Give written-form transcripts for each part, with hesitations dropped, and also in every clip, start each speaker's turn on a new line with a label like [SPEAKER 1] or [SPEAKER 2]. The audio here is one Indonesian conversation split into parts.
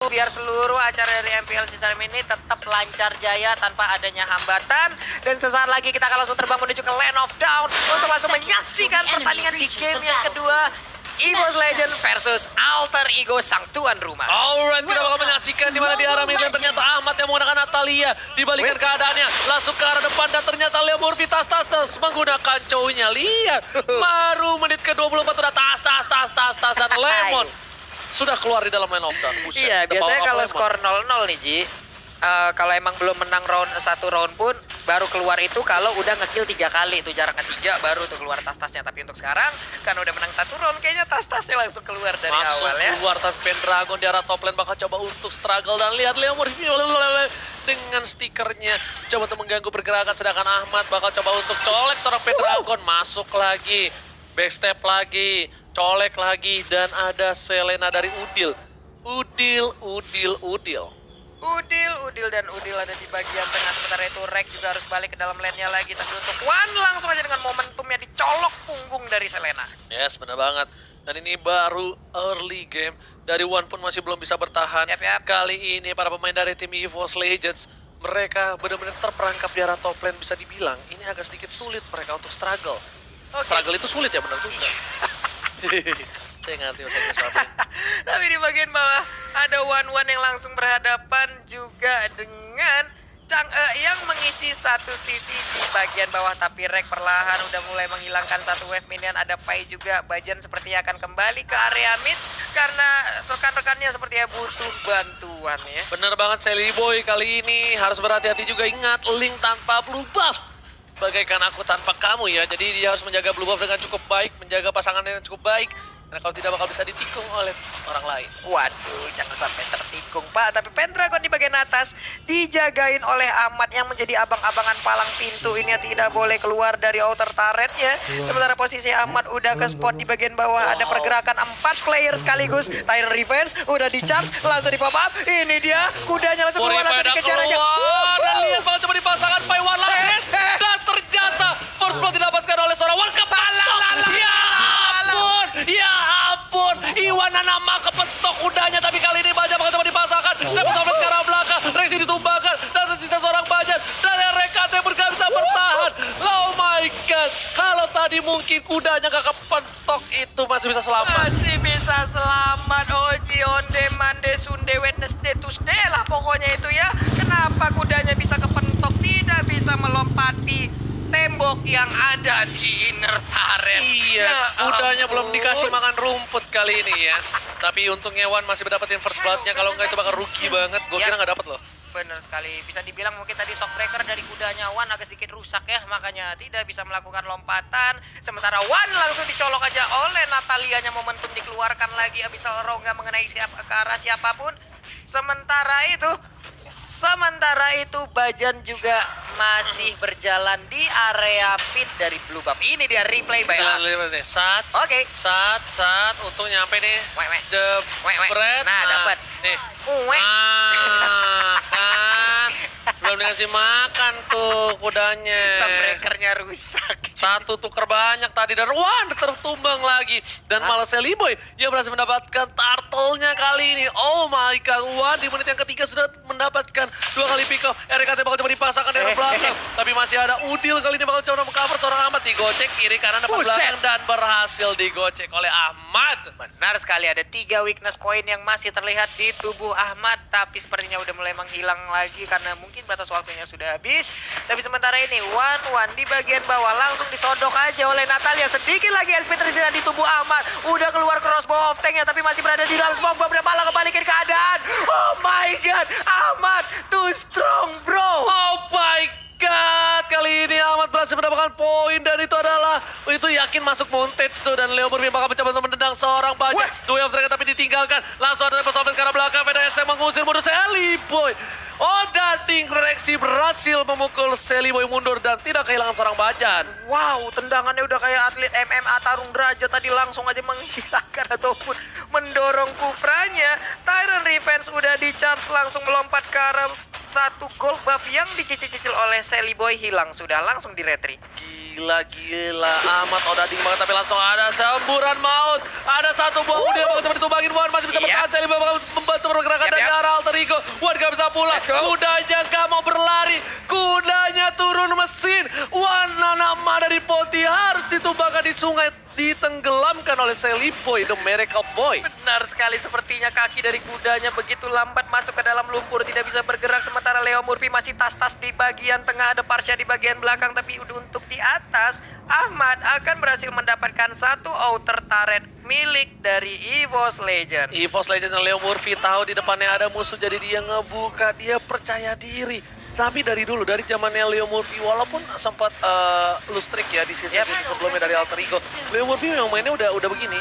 [SPEAKER 1] biar seluruh acara dari MPL season ini tetap lancar jaya tanpa adanya hambatan. Dan sesaat lagi kita akan langsung terbang menuju ke Land of Dawn untuk langsung menyaksikan pertandingan di game yang kedua, EVOS Legend versus Alter Ego sang tuan rumah.
[SPEAKER 2] Alright, kita bakal menyaksikan di mana di arah mid lane ternyata Ahmad yang menggunakan Natalia dibalikan keadaannya langsung ke arah depan dan ternyata Leo Murphy tas menggunakan cowoknya. Lihat, baru menit ke-24 udah tas dan Lemon sudah keluar di dalam Land of Dawn. Buset,
[SPEAKER 1] Iya,
[SPEAKER 2] the
[SPEAKER 1] biasanya
[SPEAKER 2] power of
[SPEAKER 1] kalau
[SPEAKER 2] Lemon.
[SPEAKER 1] skor 0-0 nih Ji, kalau emang belum menang satu round pun baru keluar itu kalau udah ngekill 3 kali, itu jarak ketiga baru tuh keluar tas-tasnya. Tapi untuk sekarang kan udah menang satu round, kayaknya tas-tasnya langsung keluar dari
[SPEAKER 2] Masuk
[SPEAKER 1] awal ya.
[SPEAKER 2] keluar, tapi Pendragon di arah top lane bakal coba untuk struggle dan lihat Leo Murphy dengan stikernya coba untuk mengganggu pergerakan, sedangkan Ahmad bakal coba untuk colek seorang Pendragon. Masuk lagi, backstep lagi, colek lagi, dan ada Selena dari Udil. Udil
[SPEAKER 1] ada di bagian tengah. Sementara itu Rex juga harus balik ke dalam lane-nya lagi. Tapi untuk Wan langsung aja dengan momentumnya dicolok punggung dari Selena.
[SPEAKER 2] Yes, benar banget. Dan ini baru early game. Dari One pun masih belum bisa bertahan.
[SPEAKER 1] Yap.
[SPEAKER 2] Kali ini para pemain dari tim EVOS Legends, mereka benar-benar terperangkap di arah top lane. Bisa dibilang ini agak sedikit sulit mereka untuk struggle. Struggle itu sulit ya, benar juga. Saya ngerti maksudnya sesuatu.
[SPEAKER 1] Tapi di bagian bawah ada Wan yang langsung berhadapan juga dengan Chang'e yang mengisi satu sisi di bagian bawah. Tapi Rek perlahan udah mulai menghilangkan satu wave minion. Ada Pai juga, Bajan sepertinya akan kembali ke area mid karena rekan-rekannya sepertinya butuh bantuan ya.
[SPEAKER 2] Bener banget, Sally Boy kali ini harus berhati-hati juga. Ingat, Link tanpa blue buff bagaikan aku tanpa kamu ya. Jadi dia harus menjaga blue buff dengan cukup baik, menjaga pasangannya dengan cukup baik. Karena kalau tidak bakal bisa ditikung oleh orang lain.
[SPEAKER 1] Waduh, jangan sampai tertikung Pak. Tapi Pendragon di bagian atas dijagain oleh Ahmad yang menjadi abang-abangan palang pintu. Ini tidak boleh keluar dari outer turretnya. Sementara posisi Ahmad udah ke spot di bagian bawah. Ada pergerakan 4 player sekaligus. Tyrant Revenge udah di charge, langsung di pop up. Ini dia, kudanya langsung keluar, langsung dikejar aja.
[SPEAKER 2] Dan lihat banget coba dipasangkan Paiwan langsung. Dan ternyata first blood didapatkan oleh seorang Wan kepala. Ya ampun, Iwan nama kepentok kudanya, tapi kali ini Bajan bakal coba dipasangkan. Tapi sampai ke arah belakang, Rexy ditumbangkan, dan tersisa seorang Bajan. Dan Rekat yang bergak bisa bertahan. Oh my god, kalau tadi mungkin kudanya gak kepentok itu masih bisa selamat.
[SPEAKER 1] Masih bisa selamat. Oji, Onde, Mande, Sunde, Wednesday, Tuesday lah pokoknya itu ya. Kenapa kudanya bisa kepentok, tidak bisa melompati tembok yang ada di inner turret.
[SPEAKER 2] Iya, kudanya belum dikasih makan rumput kali ini ya. Tapi untungnya Wan masih mendapatkan first blood-nya, kalau nggak itu bakal rugi banget. Gue kira nggak dapet loh.
[SPEAKER 1] Bener sekali, bisa dibilang mungkin tadi shockbreaker dari kudanya Wan agak sedikit rusak ya, makanya tidak bisa melakukan lompatan. Sementara Wan langsung dicolok aja oleh Natalianya, momentum dikeluarkan lagi, Abyssal Row nggak mengenai ke arah siapapun. Sementara itu Bajan juga masih berjalan di area pit dari Blue Buff. Ini dia replay by Axe. Oke.
[SPEAKER 2] Saat, untung nyampe nih. Jebret.
[SPEAKER 1] Nah, dapat.
[SPEAKER 2] Nih. Kan. Belum dikasih makan tuh kudanya.
[SPEAKER 1] Shockbreakernya rusak.
[SPEAKER 2] Satu tuker banyak tadi dan Wan tertumbang lagi. Dan malah Sally Boy yang berhasil mendapatkan turtle-nya kali ini. Oh my god, Wan di menit yang ketiga sudah mendapatkan 2 kali pick off. RKT bakal coba dipasangkan dari belakang. Tapi masih ada Udil kali ini bakal coba meng-cover seorang Ahmad. Digocek kiri kanan depan belakang dan berhasil digocek oleh Ahmad.
[SPEAKER 1] Benar sekali, ada 3 weakness point yang masih terlihat di tubuh Ahmad. Tapi sepertinya udah mulai menghilang lagi karena mungkin batas waktunya sudah habis. Tapi sementara ini Wan di bagian bawah langsung disodok aja oleh Natalia. Sedikit lagi SP tersisa di tubuh Ahmad. Udah keluar crossbow of tanknya tapi masih berada di dalam smoke. Beberapa malah kebalikin keadaan. Oh my god, Ahmad too strong bro.
[SPEAKER 2] Oh my god, kali ini Ahmad berhasil mendapatkan poin dan itu yakin masuk montage tuh. Dan Leo Murphy bakal mencoba untuk menendang seorang Bajan. Dua of mereka tapi ditinggalkan. Langsung ada pesawat ke arah belakang. Veda SM mengusir mundur Sally Boy. Oh, Dading Rexy berhasil memukul Sally Boy mundur dan tidak kehilangan seorang Bajan.
[SPEAKER 1] Wow, tendangannya udah kayak atlet MMA tarung derajat tadi, langsung aja menghilangkan ataupun mendorong Kufranya. Tyrant Revenge udah di-charge langsung melompat ke arah satu gold buff yang dicicil-cicil oleh Sally Boy, hilang sudah langsung di-retreat.
[SPEAKER 2] Gila, amat Odading banget tapi langsung ada semburan maut. Ada satu buah udah bakal coba ditumbangin Wan, masih bisa bertahan. Sally Boy bakal membantu pergerakan dari arah bisa pulang.
[SPEAKER 1] Let's go.
[SPEAKER 2] Kudanya gak mau berlari. Kudanya turun mesin. Wananama dari Poti harus ditumbangkan di sungai. Ditenggelamkan oleh Selly Boy, The Miracle Boy.
[SPEAKER 1] Benar sekali, sepertinya kaki dari kudanya begitu lambat masuk ke dalam lumpur, tidak bisa bergerak. Sementara Leo Murphy masih tas-tas di bagian tengah, ada Parsha di bagian belakang. Tapi untuk di atas, Ahmad akan berhasil mendapatkan satu outer turret milik dari EVOS Legends.
[SPEAKER 2] EVOS Legends Leo Murphy tahu di depannya ada musuh, jadi dia ngebuka, dia percaya diri. Tapi dari dulu, dari zamannya Leo Murphy, walaupun sempat lose streak ya di season sebelumnya dari Alter Ego, Leo Murphy memang mainnya udah begini.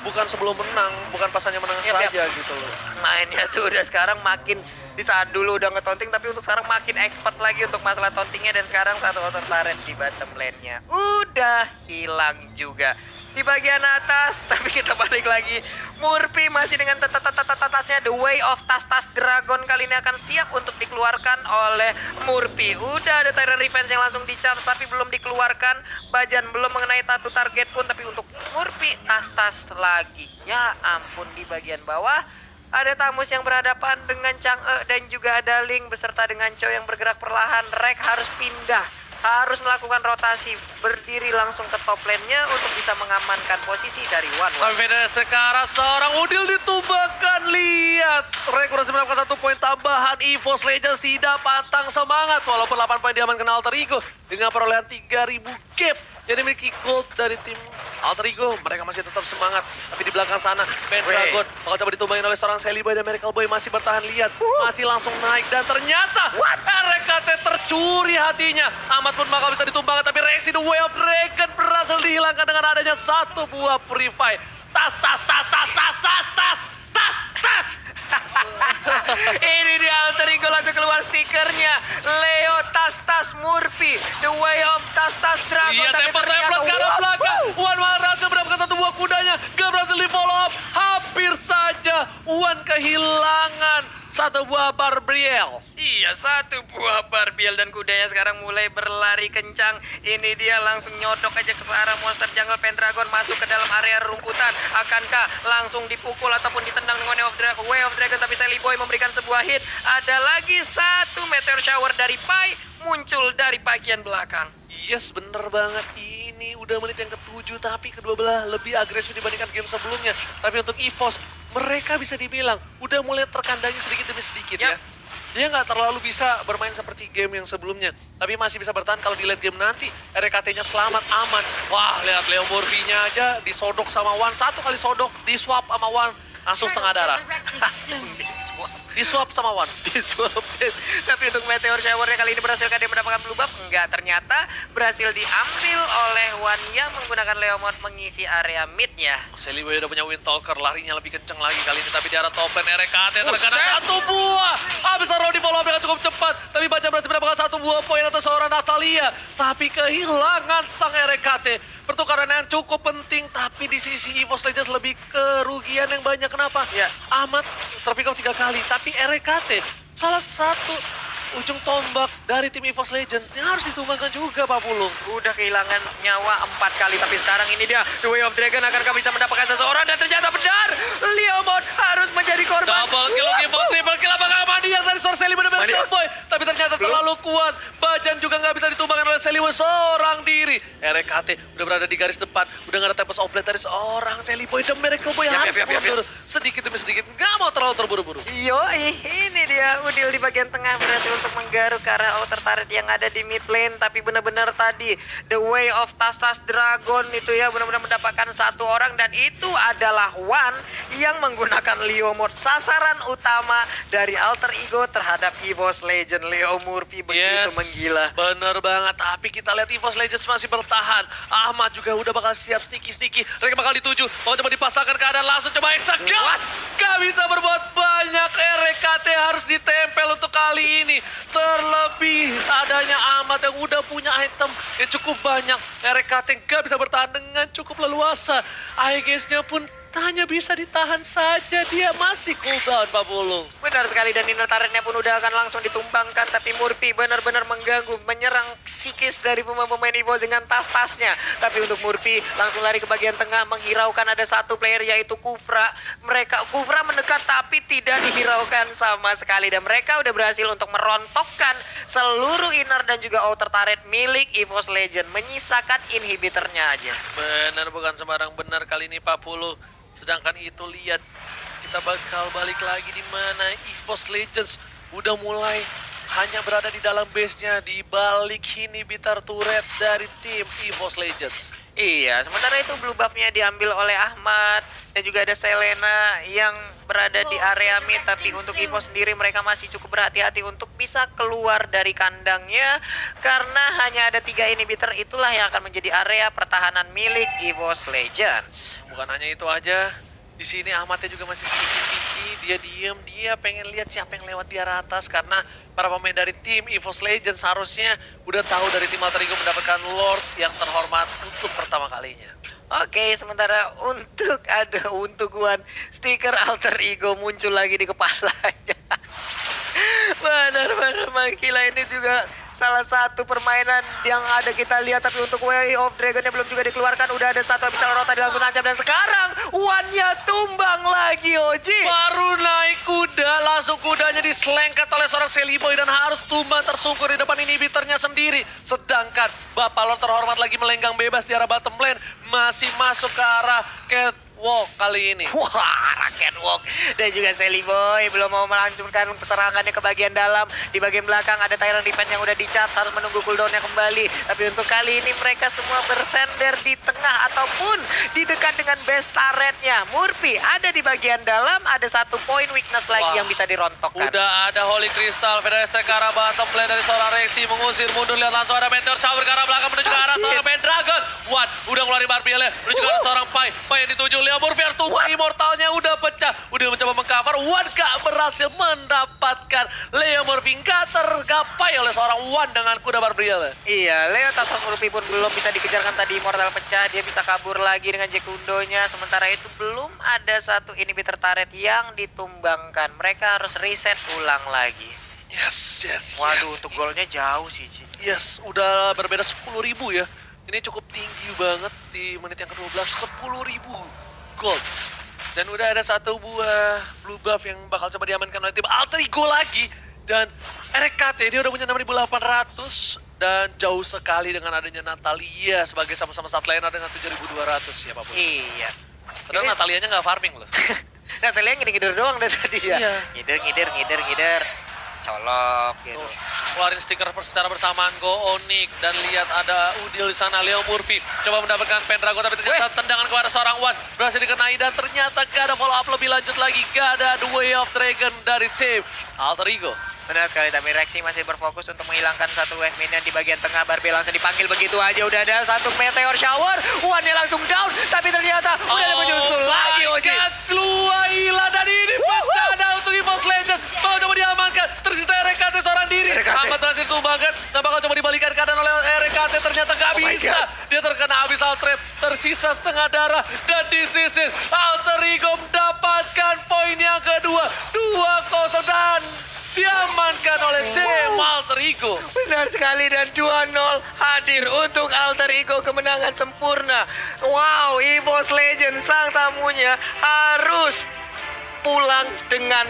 [SPEAKER 2] Bukan sebelum menang, bukan pas hanya menang saja gitu loh.
[SPEAKER 1] Mainnya tuh udah sekarang makin, di saat dulu udah ngetonting, tapi untuk sekarang makin expert lagi untuk masalah tontingnya. Dan sekarang satu outer turret di bottom lane-nya udah hilang juga di bagian atas. Tapi kita balik lagi, Murphy masih dengan tasnya. The Way of Tas Dragon kali ini akan siap untuk dikeluarkan oleh Murphy. Udah ada Tyrant Revenge yang langsung di-charge, tapi belum dikeluarkan. Bajan belum mengenai satu target pun, tapi untuk Murphy tas lagi. Ya ampun, di bagian bawah ada Tamus yang berhadapan dengan Chang'e dan juga ada Ling beserta dengan Chow yang bergerak perlahan. Rek harus pindah, harus melakukan rotasi, berdiri langsung ke top lane-nya untuk bisa mengamankan posisi dari One.
[SPEAKER 2] Tapi sekarang seorang Udil ditumbangkan. Lihat, Rek berhasil mendapatkan 1 poin tambahan. EVOS Legends tidak pantang semangat walaupun 8 poin diamankan Alter Ego dengan perolehan 3000 gap yang dimiliki gold dari tim Alter Ego. Mereka masih tetap semangat, tapi di belakang sana Pendragon bakal coba ditumbangin oleh seorang Selly Boy dan Miracle Boy masih bertahan. Lihat, masih langsung naik dan ternyata RKT tercuri hatinya. Ahmad pun bakal bisa ditumbangkan, tapi Rexy The Way of Dragon berhasil dihilangkan dengan adanya satu buah Purify. Tas.
[SPEAKER 1] Ini dia Alter Ego langsung keluar stikernya. Leo tas Murphy, The Way of Tas Dragon.
[SPEAKER 2] Iya,
[SPEAKER 1] tapi
[SPEAKER 2] tempat
[SPEAKER 1] ternyata,
[SPEAKER 2] ke arah belakang. Wan berhasil mendapatkan satu buah kudanya. Gak berhasil di follow up. Hampir saja Wan kehilangan satu buah Barbriel.
[SPEAKER 1] Iya, satu buah Barbiel dan kudanya sekarang mulai berlari kencang. Ini dia langsung nyodok aja ke arah monster jungle. Pendragon masuk ke dalam area rumputan. Akankah langsung dipukul ataupun ditendang dengan Way of Dragon? Tapi Selly Boy memberikan sebuah hit. Ada lagi satu Meteor Shower dari Pai muncul dari bagian belakang.
[SPEAKER 2] Yes, bener banget. Ini udah menit yang ke-7, tapi kedua belah lebih agresif dibandingkan game sebelumnya. Tapi untuk EVOS, mereka bisa dibilang udah mulai terkandangi sedikit demi sedikit ya. Dia nggak terlalu bisa bermain seperti game yang sebelumnya, tapi masih bisa bertahan kalau di late game nanti. RKT-nya selamat, aman. Wah, lihat Leo Murphy-nya aja disodok sama Wan. Satu kali sodok, diswap sama Wan, langsung setengah darah. Disuap sama Wan.
[SPEAKER 1] Disuap. Tapi untuk Meteor Shower-nya kali ini berhasilkah dia mendapatkan blue buff? Enggak, ternyata berhasil diambil oleh Wan yang menggunakan Leomord mengisi area mid-nya.
[SPEAKER 2] Selly Boy udah punya Windtalker, larinya lebih kenceng lagi kali ini. Tapi di arah top lane RKT terkena satu buah. Habis Arrow di follow up dengan cukup cepat. Tapi Bajan berhasil mendapatkan satu buah poin atas seorang Natalia. Tapi kehilangan sang RKT. Pertukaran yang cukup penting, tapi di sisi EVOS Legends lebih kerugian yang banyak. Kenapa?
[SPEAKER 1] Ya.
[SPEAKER 2] Ahmad terpick off 3 kali, tapi RKT salah satu ujung tombak dari tim EVOS Legends yang harus ditumbangkan juga, Pak Pulung.
[SPEAKER 1] Udah kehilangan nyawa 4 kali, tapi sekarang ini dia The Way of Dragon. Akankah bisa mendapatkan seseorang? Dan ternyata benar, Leomord harus menjadi korban.
[SPEAKER 2] Double kill, triple kill, apakah dia dari seorang Selly benar-benar boy, tapi ternyata terlalu kuat. Bajan juga nggak bisa ditumbangkan oleh Selly seorang diri. RKT udah berada di garis depan, udah nggak ada Tempest of Blade dari seorang Selly Boy. The Miracle Boy harus mundur sedikit demi sedikit, nggak mau terlalu terburu-buru.
[SPEAKER 1] Yoi, ini dia Udil di bagian tengah berhasil untuk menggaruk ke arah outer turret yang ada di mid lane. Tapi benar-benar tadi The Way of Tas Dragon itu ya benar-benar mendapatkan satu orang, dan itu adalah Wan yang menggunakan Leomord. Sasaran utama dari Alter Ego terhadap EVOS Legend. Leo Murphy begitu menggila.
[SPEAKER 2] Bener banget, tapi kita lihat EVOS Legends masih bertahan. Ahmad juga udah bakal siap sneaky. Mereka bakal dituju, mau coba dipasangkan keadaan langsung, coba execute. Gak bisa berbuat banyak, RKT harus ditempel untuk kali ini. Terlebih adanya Ahmad yang udah punya item yang cukup banyak. RKT gak bisa bertahan dengan cukup leluasa. IGS-nya pun hanya bisa ditahan saja. Dia masih cooldown, Pak Bulung.
[SPEAKER 1] Benar sekali, dan inner turret-nya pun udah akan langsung ditumbangkan. Tapi Murphy benar-benar mengganggu, menyerang psikis dari pemain EVOS dengan tas-tasnya. Tapi untuk Murphy langsung lari ke bagian tengah, menghiraukan ada satu player yaitu Kufra. Kufra mendekat tapi tidak dihiraukan sama sekali. Dan mereka udah berhasil untuk merontokkan seluruh inner dan juga outer turret milik EVOS Legend. Menyisakan inhibitornya aja.
[SPEAKER 2] Benar, bukan sembarang benar kali ini Pak Pulu. Sedangkan itu lihat, kita bakal balik lagi di mana EVOS Legends udah mulai hanya berada di dalam base-nya di balik inhibitor turret dari tim EVOS Legends.
[SPEAKER 1] Iya, sementara itu blue buff-nya diambil oleh Ahmad dan juga ada Selena yang berada di area mid. Tapi untuk EVOS sendiri mereka masih cukup berhati-hati untuk bisa keluar dari kandangnya karena hanya ada 3 inhibitor, itulah yang akan menjadi area pertahanan milik EVOS Legends.
[SPEAKER 2] Bukan hanya itu aja, di sini Ahmadnya juga masih sneaky-sneaky, dia diem, dia pengen lihat siapa yang lewat di arah atas karena para pemain dari tim EVOS Legends harusnya udah tahu dari tim Alter Ego mendapatkan Lord yang terhormat untuk pertama kalinya.
[SPEAKER 1] Oke, sementara untuk Wan, stiker Alter Ego muncul lagi di kepalanya. Benar-benar gila, ini juga salah satu permainan yang ada kita lihat. Tapi untuk Way of Dragon-nya belum juga dikeluarkan. Udah ada satu Abyssal Road tadi langsung nancap. Dan sekarang Wan-nya tumbang lagi, Oji.
[SPEAKER 2] Baru naik kuda, langsung kudanya diselengkat oleh seorang Celiboy dan harus tumbang tersungkur di depan inhibitornya sendiri. Sedangkan Bapak Lord terhormat lagi melenggang bebas di arah bottom lane. Masih masuk ke arah catwalk kali ini.
[SPEAKER 1] Wah, catwalk. Dan juga Celiboy belum mau melanjutkan serangannya ke bagian dalam. Di bagian belakang ada Tyrant Defense yang udah di-charge, harus menunggu cooldown-nya kembali. Tapi untuk kali ini mereka semua bersender di tengah ataupun di dekat dengan base turret-nya. Murphy ada di bagian dalam, ada satu poin weakness lagi yang bisa dirontokkan.
[SPEAKER 2] Udah ada Holy Crystal, Federation ke arah bottom lane dari seorang Rexy mengusir mundur. Lihat langsung ada Meteor Shower ke arah belakang menuju ke arah seorang Pendragon. Wan udah ngeluarin Barbielnya menuju ke arah seorang Pai. Pai yang dituju Leo Murphy, tumbang immortalnya udah pecah. Udah mencoba mengcover, Wan gak berhasil mendapatkan Leo Murphy. Gak tergapai oleh seorang Wan dengan kuda Barbielnya.
[SPEAKER 1] Iya, Leo Tasos Murphy pun belum bisa dikejarkan tadi, immortal pecah. Dia bisa kabur lagi dengan Jekundonya. Sementara itu belum ada satu inhibitor turret yang ditumbangkan. Mereka harus reset ulang lagi.
[SPEAKER 2] Yes.
[SPEAKER 1] Waduh, untuk golnya jauh sih, Ci.
[SPEAKER 2] Yes, udah berbeda 10.000 ya. Ini cukup tinggi banget di menit yang ke-12, 10.000 gold. Dan udah ada satu buah blue buff yang bakal coba diamankan oleh tim Alter Ego lagi. Dan RKT dia udah punya 6.800 dan jauh sekali dengan adanya Natalia sebagai sama-sama stat laner dengan 7.200 ya Pak Pur.
[SPEAKER 1] Iya.
[SPEAKER 2] Padahal
[SPEAKER 1] Ini-
[SPEAKER 2] Natalianya nggak farming loh.
[SPEAKER 1] Natalia ngider doang dari tadi ya.
[SPEAKER 2] Iya.
[SPEAKER 1] Ngider. Colok gitu.
[SPEAKER 2] Tuh, keluarin stiker secara bersamaan Go Onyx dan lihat ada Udil di sana. Leo Murphy coba mendapatkan Pendragon tapi ternyata tendangan kepada seorang Wan berhasil dikenai dan ternyata gak ada follow up lebih lanjut lagi. Gak ada The Way of Dragon dari tim Alter Ego.
[SPEAKER 1] Benar sekali, tapi Rexy masih berfokus untuk menghilangkan satu wave minion di bagian tengah. Barbie langsung dipanggil begitu aja. Udah ada satu meteor shower. Wan-nya langsung down, tapi ternyata udah ada menyusul lagi, Oji.
[SPEAKER 2] Luaila dan ini bencana untuk EVOS Legends. Mau coba diamankan. Tersisa RKT seorang diri.
[SPEAKER 1] RKT.
[SPEAKER 2] Ahmad berhasil tumbangkan. Dan bakal coba dibalikan keadaan oleh RKT. Ternyata gak
[SPEAKER 1] Oh my
[SPEAKER 2] bisa.
[SPEAKER 1] God.
[SPEAKER 2] Dia terkena Abyssal Trap. Tersisa setengah darah. Dan disisir. Alter Ego mendapatkan poin yang kedua. 2-0 dan diamankan oleh tim Alter Ego.
[SPEAKER 1] Benar sekali, dan 2-0 hadir untuk Alter Ego, kemenangan sempurna. Wow, EVOS Legends sang tamunya harus pulang dengan